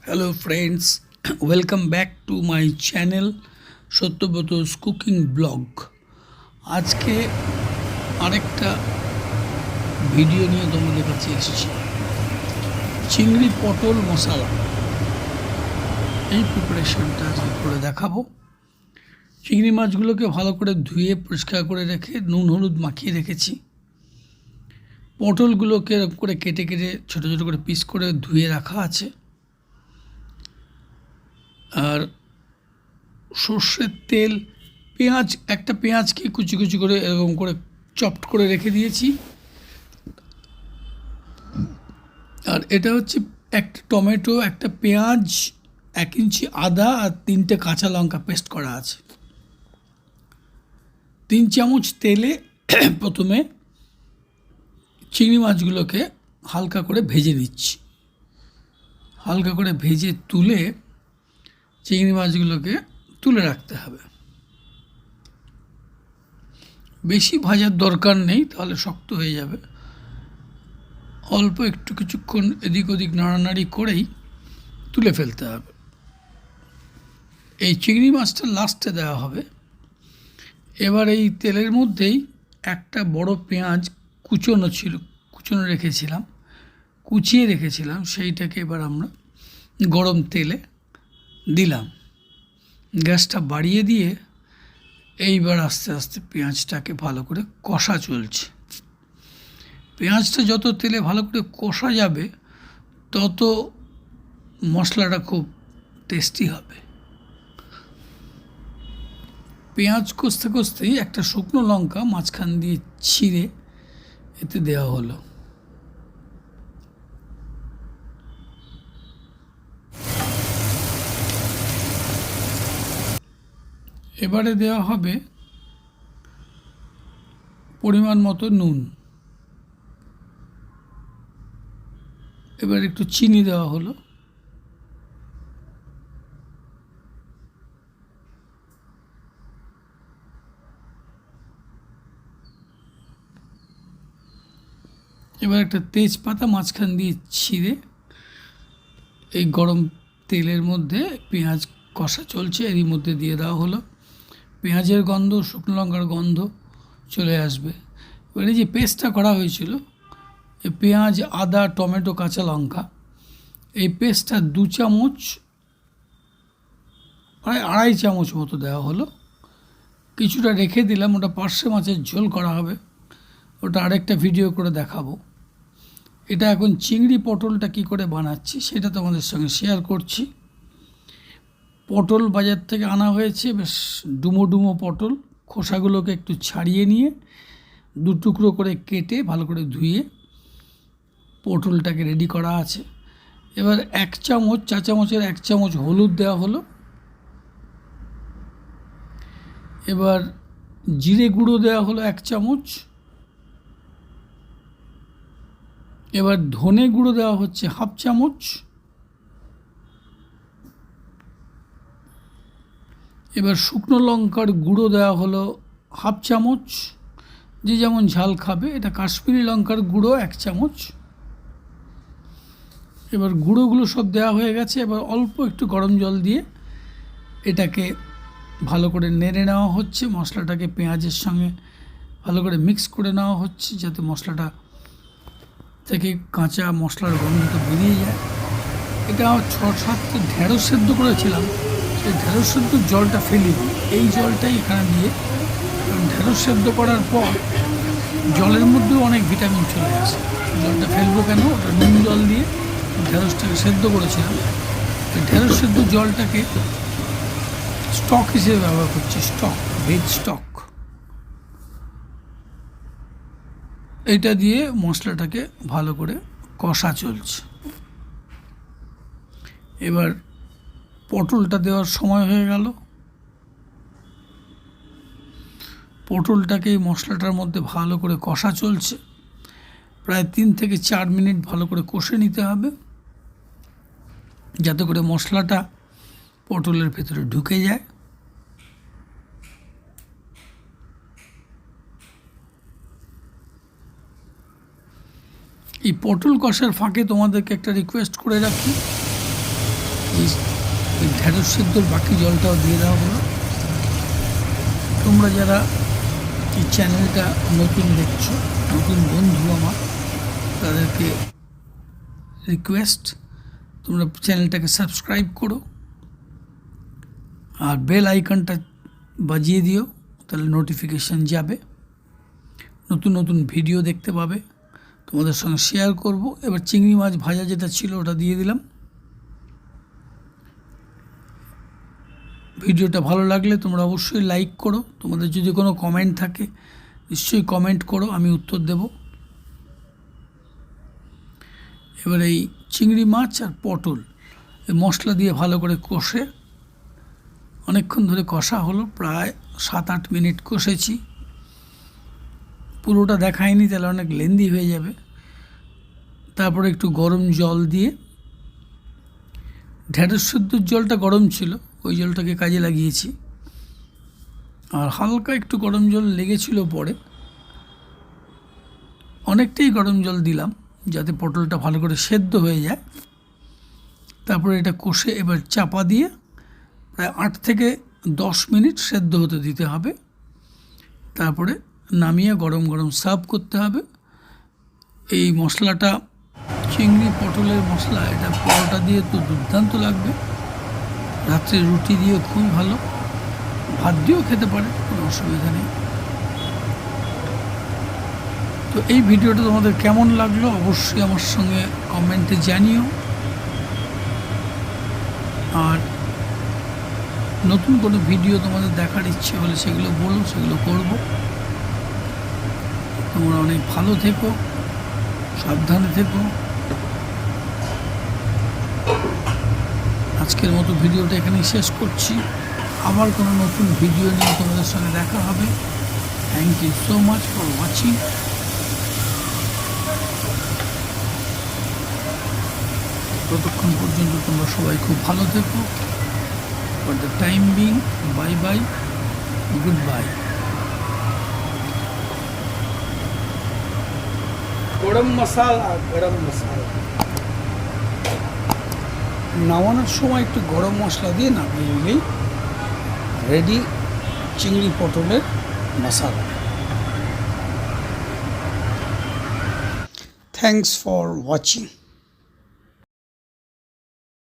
Hello friends, welcome back to my channel Satyabrata's cooking blog. আজকে আরেকটা video নিয়ে তোমাদের কাছে এসেছি। চিংড়ি পটল মশলা, এই প্রিপারেশনটা আজকে করে দেখাবো। চিংড়ি মাছগুলোকে ভালো করে ধুয়ে পরিষ্কার করে রেখে নুন হলুদ মাখিয়ে রেখেছি। পটলগুলোকে এরকম করে কেটে কেটে ছোটো ছোটো করে পিস করে ধুয়ে রাখা আছে। আর সর্ষের তেল, পেঁয়াজ, একটা পেঁয়াজকে কুচি কুচি করে এরকম করে চপড করে রেখে দিয়েছি। আর এটা হচ্ছে একটা টমেটো, একটা পেঁয়াজ, 1 ইঞ্চি আদা আর 3টে কাঁচা লঙ্কা পেস্ট করা আছে। 3 চামচ তেলে প্রথমে চিংড়ি মাছগুলোকে হালকা করে ভেজে নিচ্ছি। হালকা করে ভেজে তুলে চিংড়ি মাছগুলোকে তুলে রাখতে হবে। বেশি ভাজার দরকার নেই, তাহলে শক্ত হয়ে যাবে। অল্প একটু কিছুক্ষণ এদিক ওদিক নাড়ানাড়ি করেই তুলে ফেলতে হবে। এই চিংড়ি মাছটা লাস্টে দেওয়া হবে। এবার এই তেলের মধ্যেই একটা বড় পেঁয়াজ কুচনো কুচিয়ে রেখেছিলাম, সেইটাকে এবার আমরা গরম তেলে দিলাম। গ্যাসটা বাড়িয়ে দিয়ে এইবার আস্তে আস্তে পেঁয়াজটাকে ভালো করে কষা চলছে। পেঁয়াজটা যত তেলে ভালো করে কষা যাবে তত মশলাটা খুব টেস্টি হবে। পেঁয়াজ কষতে কষতেই একটা শুকনো লঙ্কা মাঝখান দিয়ে ছিঁড়ে এতে দেওয়া হলো। এবারে দেওয়া হবে পরিমাণ মতো নুন। এবার একটু চিনি দেওয়া হলো। এবার একটা তেজপাতা মাঝখান দিয়ে ছিঁড়ে এই গরম তেলের মধ্যে পেঁয়াজ কষা চলছে এরই মধ্যে দিয়ে দেওয়া হলো। পেঁয়াজের গন্ধ, শুকনো লঙ্কার গন্ধ চলে আসবে। এবার এই যে পেস্টটা করা হয়েছিল, এই পেঁয়াজ, আদা, টমেটো, কাঁচা লঙ্কা, এই পেস্টটা 2 চামচ, প্রায় 2.5 চামচ মতো দেওয়া হলো। কিছুটা রেখে দিলাম, ওটা পার্শে মাছের ঝোল করা হবে, ওটা আরেকটা ভিডিও করে দেখাবো। এটা এখন চিংড়ি পটলটা কি করে বানাচ্ছি সেটা তোমাদের সঙ্গে শেয়ার করছি। পটল বাজার থেকে আনা হয়েছে, বেশ ডুমো ডুমো পটল। খোসাগুলোকে একটু ছাড়িয়ে নিয়ে 2 টুকরো করে কেটে ভালো করে ধুয়ে পটলটাকে রেডি করা আছে। এবার 1 চামচ, চা চামচের 1 চামচ হলুদ দেওয়া হলো। এবার জিরে গুঁড়ো দেওয়া হলো 1 চামচ। এবার ধনে গুঁড়ো দেওয়া হচ্ছে 1/2 চামচ। এবার শুকনো লঙ্কার গুঁড়ো দেওয়া হলো 1/2 চামচ। যে যেমন ঝাল খাবে, এটা কাশ্মীরি লঙ্কার গুঁড়ো 1 চামচ। এবার গুঁড়োগুলো সব দেওয়া হয়ে গেছে। এবার অল্প একটু গরম জল দিয়ে এটাকে ভালো করে নেড়ে নেওয়া হচ্ছে। মশলাটাকে পেঁয়াজের সঙ্গে ভালো করে মিক্স করে নেওয়া হচ্ছে, যাতে মশলাটা থেকে কাঁচা মশলার গন্ধটা বেরিয়ে যায়। এটা 6-7টা ঢেঁড়স সেদ্ধ করেছিলাম, সেই ঢেঁড়স সেদ্ধ জলটা ফেলি, এই জলটাই এখানে দিয়ে। কারণ ঢেঁড়স সেদ্ধ করার পর জলের মধ্যেও অনেক ভিটামিন চলে আসে, জলটা ফেলবো কেন? ওটা নুন জল দিয়ে ঢেঁড়সটাকে সেদ্ধ করেছিলাম। ঢেঁড়স সেদ্ধ জলটাকে স্টক হিসেবে ব্যবহার করছি, ভেজ স্টক। এটা দিয়ে মশলাটাকে ভালো করে কষা চলছে। এবার পটলটা দেওয়ার সময় হয়ে গেল। পটলটাকে এই মশলাটার মধ্যে ভালো করে কষা চলছে। প্রায় 3 থেকে 4 মিনিট ভালো করে কষে নিতে হবে, যাতে করে মশলাটা পটলের ভেতরে ঢুকে যায়। এই পটল কষার ফাঁকে তোমাদেরকে একটা রিকোয়েস্ট করে রাখি, এই ঢেঁড়স সিদ্ধর বাকি জলটাও দিয়ে দেওয়া হলো। তোমরা যারা এই চ্যানেলটা নতুন দেখছো, নতুন বন্ধু আমার, তাদেরকে রিকোয়েস্ট তোমরা চ্যানেলটাকে সাবস্ক্রাইব করো আর বেল আইকনটা বাজিয়ে দিও, তাহলে নোটিফিকেশান যাবে, নতুন নতুন ভিডিও দেখতে পাবে, তোমাদের সঙ্গে শেয়ার করব। এবার চিংড়ি মাছ ভাজা যেটা ছিল ওটা দিয়ে দিলাম। ভিডিওটা ভালো লাগলে তোমরা অবশ্যই লাইক করো। তোমাদের যদি কোনো কমেন্ট থাকে নিশ্চয়ই কমেন্ট করো, আমি উত্তর দেব। এবার এই চিংড়ি মাছ আর পটল এই মশলা দিয়ে ভালো করে কষে অনেকক্ষণ ধরে কষা হলো, প্রায় 7-8 মিনিট কষেছি। পুরোটা দেখায়নি, তাহলে অনেক লেন্দি হয়ে যাবে। তারপরে একটু গরম জল দিয়ে, ঢেঁড়স সিদ্ধর জলটা গরম ছিল, ওই জলটাকে কাজে লাগিয়েছি। আর হালকা একটু গরম জল লেগেছিল, পরে অনেকটাই গরম জল দিলাম যাতে পটলটা ভালো করে সেদ্ধ হয়ে যায়। তারপরে এটা কষে এবার চাপা দিয়ে প্রায় 8 থেকে 10 মিনিট সেদ্ধ হতে দিতে হবে। তারপরে নামিয়ে গরম গরম সার্ভ করতে হবে। এই মশলাটা চিংড়ি পটলের মশলা, এটা পরোটা দিয়ে তো দুর্দান্ত লাগবে, রাত্রে রুটি দিয়েও খুবই ভালো, ভাত দিয়েও খেতে পারে, কোনো অসুবিধা নেই। তো এই ভিডিওটা তোমাদের কেমন লাগলো অবশ্যই আমার সঙ্গে কমেন্টে জানিও। আর নতুন কোনো ভিডিও তোমাদের দেখার ইচ্ছে হলে সেগুলো বলো, সেগুলো করব। তোমরা অনেক ভালো থেকো, সাবধানে থেকো। আজকের মতো ভিডিওটা এখানেই শেষ করছি। আবার কোনো নতুন ভিডিও নিয়ে তোমাদের সঙ্গে দেখা হবে। Thank you so much for watching. ততক্ষণ পর্যন্ত তোমরা সবাই খুব ভালো থেকো। For the time being, bye bye, good bye. গরম মশলা, গরম মশলা নামানোর সময় একটু গরম মশলা দিয়ে নামিয়ে নিলেই রেডি চিংড়ি পটলের মশলা। Thanks for watching.